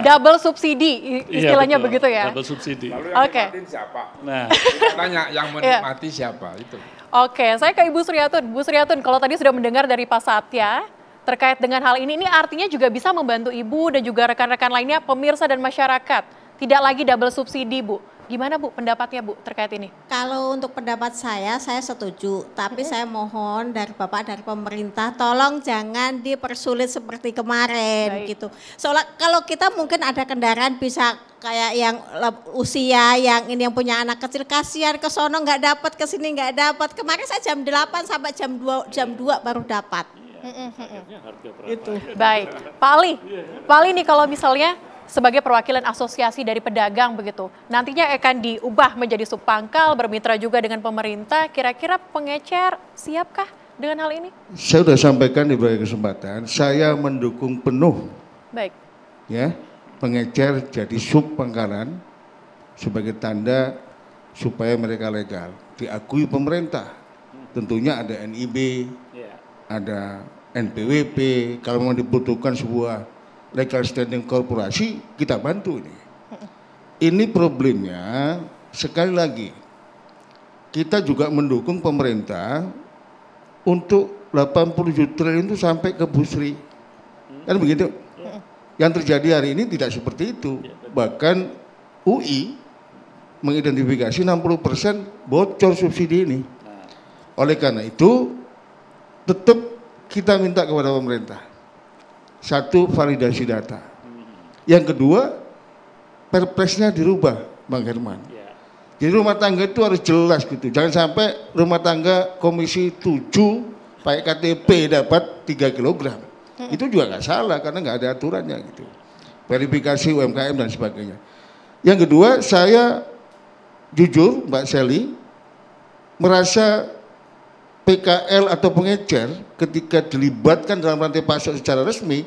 double subsidi istilahnya betul, begitu ya. Double subsidi. Lalu yang Oke. nikmatin siapa? Nah, Kita tanya yang menikmati siapa itu. Oke, saya ke Ibu Suryatun. Bu Suryatun, kalau tadi sudah mendengar dari Pak Satya terkait dengan hal ini artinya juga bisa membantu Ibu dan juga rekan-rekan lainnya, pemirsa dan masyarakat. Tidak lagi double subsidi, Bu. Gimana Bu pendapatnya Bu terkait ini? Kalau untuk pendapat saya setuju. Tapi saya mohon dari Bapak, dari pemerintah, tolong jangan dipersulit seperti kemarin. Baik. Gitu. Soalnya kalau kita mungkin ada kendaraan bisa kayak yang usia, yang ini yang punya anak kecil, kasihan ke sono nggak dapat, ke sini nggak dapat. Kemarin saya jam 8 sampai jam 2 baru dapat. Itu. Baik, Pak Ali nih kalau misalnya sebagai perwakilan asosiasi dari pedagang begitu, nantinya akan diubah menjadi subpangkal, bermitra juga dengan pemerintah, kira-kira pengecer siapkah dengan hal ini? Saya sudah sampaikan di berbagai kesempatan, saya mendukung penuh Baik. ya pengecer jadi subpangkalan sebagai tanda supaya mereka legal, diakui pemerintah. Tentunya ada NIB, ada NPWP, kalau memang dibutuhkan sebuah legal standing korporasi, kita bantu ini. Ini problemnya, sekali lagi, kita juga mendukung pemerintah untuk 80 triliun itu sampai ke Busri. Kan begitu? Yang terjadi hari ini tidak seperti itu. Bahkan UI mengidentifikasi 60% bocor subsidi ini. Oleh karena itu, tetap kita minta kepada pemerintah. Satu, validasi data. Yang kedua, perpresnya dirubah, Bang Herman. Jadi rumah tangga itu harus jelas gitu. Jangan sampai rumah tangga komisi 7 pakai KTP dapat 3 kg. Itu juga nggak salah karena nggak ada aturannya gitu. Verifikasi UMKM dan sebagainya. Yang kedua, saya jujur Mbak Sally merasa PKL atau pengecer ketika dilibatkan dalam rantai pasok secara resmi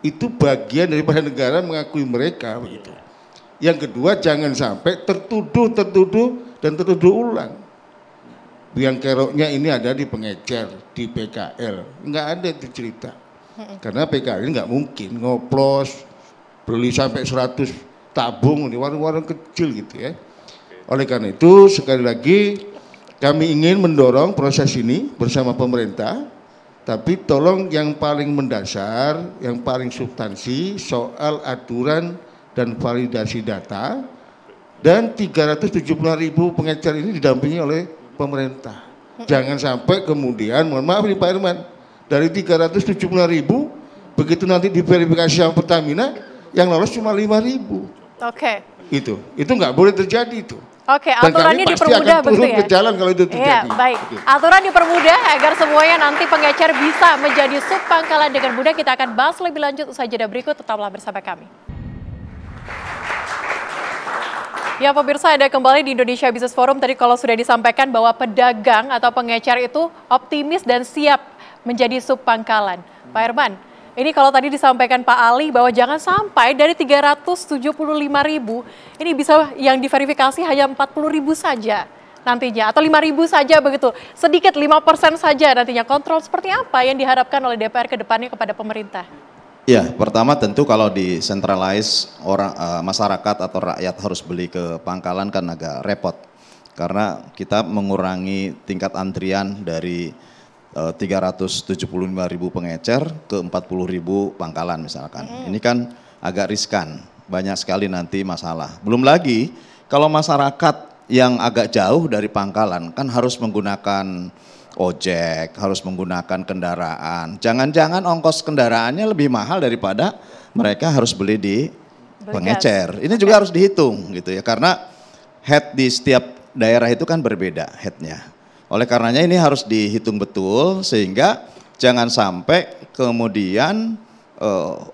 itu bagian daripada negara mengakui mereka begitu. Yang kedua, jangan sampai tertuduh dan tertuduh ulang. Yang keroknya ini ada di pengecer, di PKL, nggak ada itu cerita. Karena PKL ini nggak mungkin ngoplos beli sampai 100 tabung di warung-warung kecil gitu ya. Oleh karena itu sekali lagi kami ingin mendorong proses ini bersama pemerintah, tapi tolong yang paling mendasar, yang paling substansi soal aturan dan validasi data, dan 370.000 pengecer ini didampingi oleh pemerintah. Jangan sampai kemudian, mohon maaf nih Pak Herman, dari 370.000, begitu nanti diverifikasi sama Pertamina, yang lolos cuma 5.000. Oke. Itu nggak boleh terjadi itu. Oke, Dan aturannya kami pasti dipermudah akan turun begitu ya? ke jalan kalau itu terjadi. Iya, baik. Aturan dipermudah agar semuanya nanti pengecer bisa menjadi subpangkalan dengan mudah. Kita akan bahas lebih lanjut usai jeda berikut. Tetaplah bersama kami. Ya pemirsa, ada kembali di Indonesia Business Forum. Tadi kalau sudah disampaikan bahwa pedagang atau pengecer itu optimis dan siap menjadi subpangkalan. Pak Herman, ini kalau tadi disampaikan Pak Ali bahwa jangan sampai dari 375.000 ini bisa yang diverifikasi hanya 40.000 saja nantinya atau 5.000 saja begitu. Sedikit 5% saja nantinya. Kontrol seperti apa yang diharapkan oleh DPR ke depannya kepada pemerintah? Ya, pertama tentu kalau decentralize orang masyarakat atau rakyat harus beli ke pangkalan kan agak repot. Karena kita mengurangi tingkat antrian dari 375.000 pengecer ke 40.000 pangkalan misalkan. Ini kan agak riskan, banyak sekali nanti masalah. Belum lagi kalau masyarakat yang agak jauh dari pangkalan kan harus menggunakan ojek, harus menggunakan kendaraan. Jangan-jangan ongkos kendaraannya lebih mahal daripada mereka harus beli di pengecer. Ini juga harus dihitung gitu ya, karena head di setiap daerah itu kan berbeda headnya. Oleh karenanya ini harus dihitung betul sehingga jangan sampai kemudian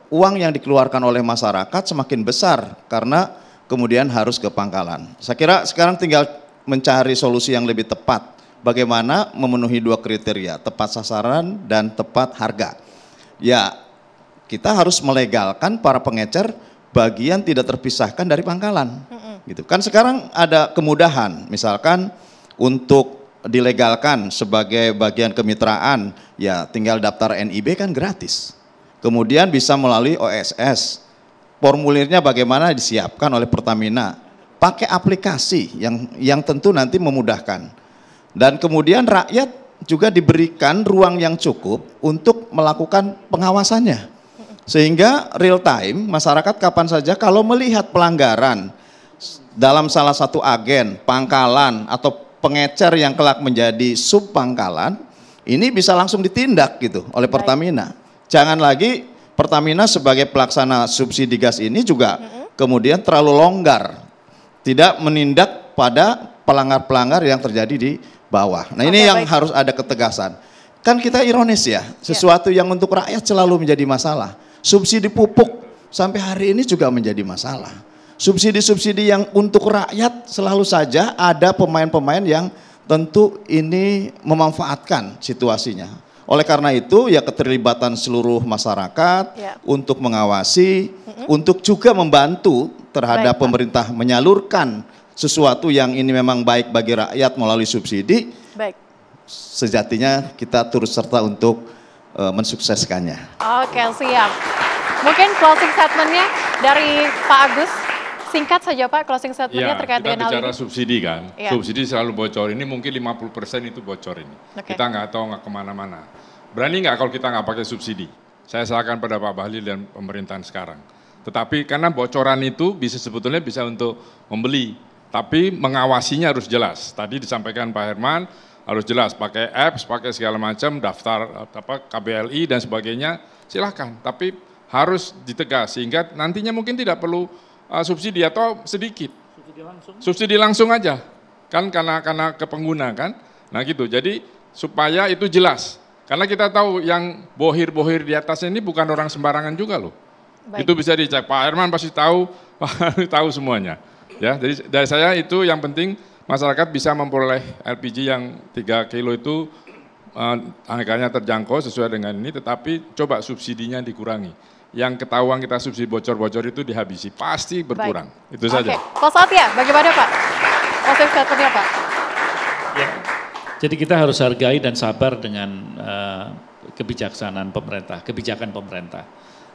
uang yang dikeluarkan oleh masyarakat semakin besar karena kemudian harus ke pangkalan. Saya kira sekarang tinggal mencari solusi yang lebih tepat. Bagaimana memenuhi dua kriteria, tepat sasaran dan tepat harga. Ya, kita harus melegalkan para pengecer bagian tidak terpisahkan dari pangkalan. Gitu. Kan sekarang ada kemudahan, misalkan untuk dilegalkan sebagai bagian kemitraan, ya tinggal daftar NIB kan gratis. Kemudian bisa melalui OSS, formulirnya bagaimana disiapkan oleh Pertamina. Pakai aplikasi yang tentu nanti memudahkan. Dan kemudian rakyat juga diberikan ruang yang cukup untuk melakukan pengawasannya. Sehingga real time masyarakat kapan saja kalau melihat pelanggaran dalam salah satu agen, pangkalan atau pengecer yang kelak menjadi sub pangkalan, ini bisa langsung ditindak gitu oleh Pertamina. Jangan lagi Pertamina sebagai pelaksana subsidi gas ini juga kemudian terlalu longgar, tidak menindak pada pelanggar-pelanggar yang terjadi di bawah. Nah ini yang harus ada ketegasan. Kan kita ironis ya, sesuatu yang untuk rakyat selalu menjadi masalah. Subsidi pupuk sampai hari ini juga menjadi masalah. Subsidi-subsidi yang untuk rakyat selalu saja ada pemain-pemain yang tentu ini memanfaatkan situasinya. Oleh karena itu ya keterlibatan seluruh masyarakat untuk mengawasi, untuk juga membantu terhadap pemerintah menyalurkan sesuatu yang ini memang baik bagi rakyat melalui subsidi. Sejatinya kita turut serta untuk mensukseskannya. Oke, siap. Mungkin closing statementnya dari Pak Agus. Singkat saja Pak, closing statementnya terkait dengan hal ini. Kita bicara subsidi kan, subsidi selalu bocor, ini mungkin 50% itu bocor ini. Kita nggak tahu nggak kemana-mana. Berani nggak kalau kita nggak pakai subsidi? Saya serahkan pada Pak Bahlil dan pemerintahan sekarang. Tetapi karena bocoran itu sebetulnya bisa untuk membeli, tapi mengawasinya harus jelas. Tadi disampaikan Pak Herman, harus jelas, pakai apps, pakai segala macam, daftar KBLI dan sebagainya, silahkan. Tapi harus ditegas, sehingga nantinya mungkin tidak perlu subsidi atau sedikit. Subsidi langsung aja, kan karena ke pengguna kan. Nah gitu, jadi supaya itu jelas. Karena kita tahu yang bohir-bohir di atasnya ini bukan orang sembarangan juga loh. Itu bisa dicek, Pak Herman pasti tahu, tahu semuanya. Ya, jadi dari saya itu yang penting masyarakat bisa memperoleh LPG yang 3 kilo itu harganya terjangkau sesuai dengan ini, tetapi coba subsidinya dikurangi. Yang ketahuan kita subsidi bocor-bocor itu dihabisi, pasti berkurang. Itu saja. Pak Satya, bagaimana Pak? Closing statementnya Pak? Ya, jadi kita harus hargai dan sabar dengan kebijaksanaan pemerintah, kebijakan pemerintah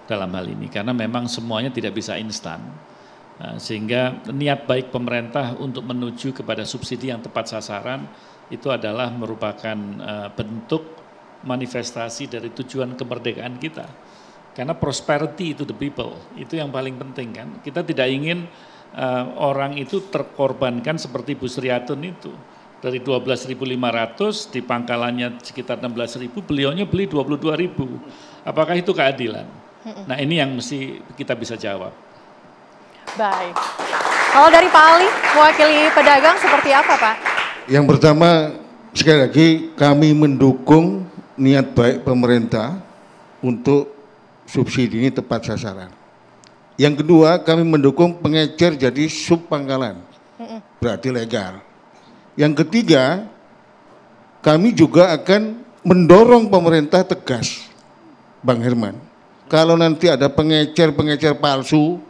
dalam hal ini. Karena memang semuanya tidak bisa instan. Sehingga niat baik pemerintah untuk menuju kepada subsidi yang tepat sasaran itu adalah merupakan bentuk manifestasi dari tujuan kemerdekaan kita. Karena prosperity to the people, itu yang paling penting kan. Kita tidak ingin orang itu terkorbankan seperti Bu Sriatun itu. Dari 12.500 di pangkalannya sekitar 16.000, beliaunya beli 22.000. Apakah itu keadilan? Nah ini yang mesti kita bisa jawab. Baik. Kalau dari Pak Ali, mewakili pedagang seperti apa Pak? Yang pertama, sekali lagi kami mendukung niat baik pemerintah untuk subsidi ini tepat sasaran. Yang kedua, kami mendukung pengecer jadi sub pangkalan, berarti legal. Yang ketiga, kami juga akan mendorong pemerintah tegas, Bang Herman. Kalau nanti ada pengecer palsu,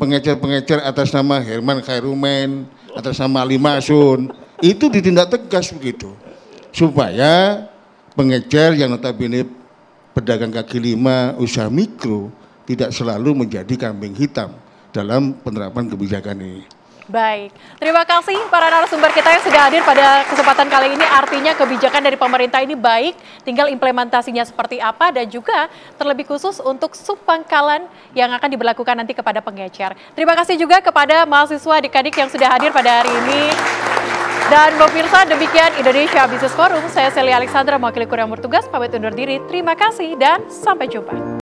pengecer atas nama Herman Khairumen, atas nama Ali Masun, itu ditindak tegas begitu. Supaya pengecer yang notabene pedagang kaki lima, usaha mikro tidak selalu menjadi kambing hitam dalam penerapan kebijakan ini. Baik, terima kasih para narasumber kita yang sudah hadir pada kesempatan kali ini. Artinya kebijakan dari pemerintah ini baik, tinggal implementasinya seperti apa dan juga terlebih khusus untuk subpangkalan yang akan diberlakukan nanti kepada pengecer. Terima kasih juga kepada mahasiswa adik-adik yang sudah hadir pada hari ini. Dan pemirsa, demikian Indonesia Business Forum. Saya Celia Alexandra, mewakili kru yang bertugas, pamit undur diri. Terima kasih dan sampai jumpa.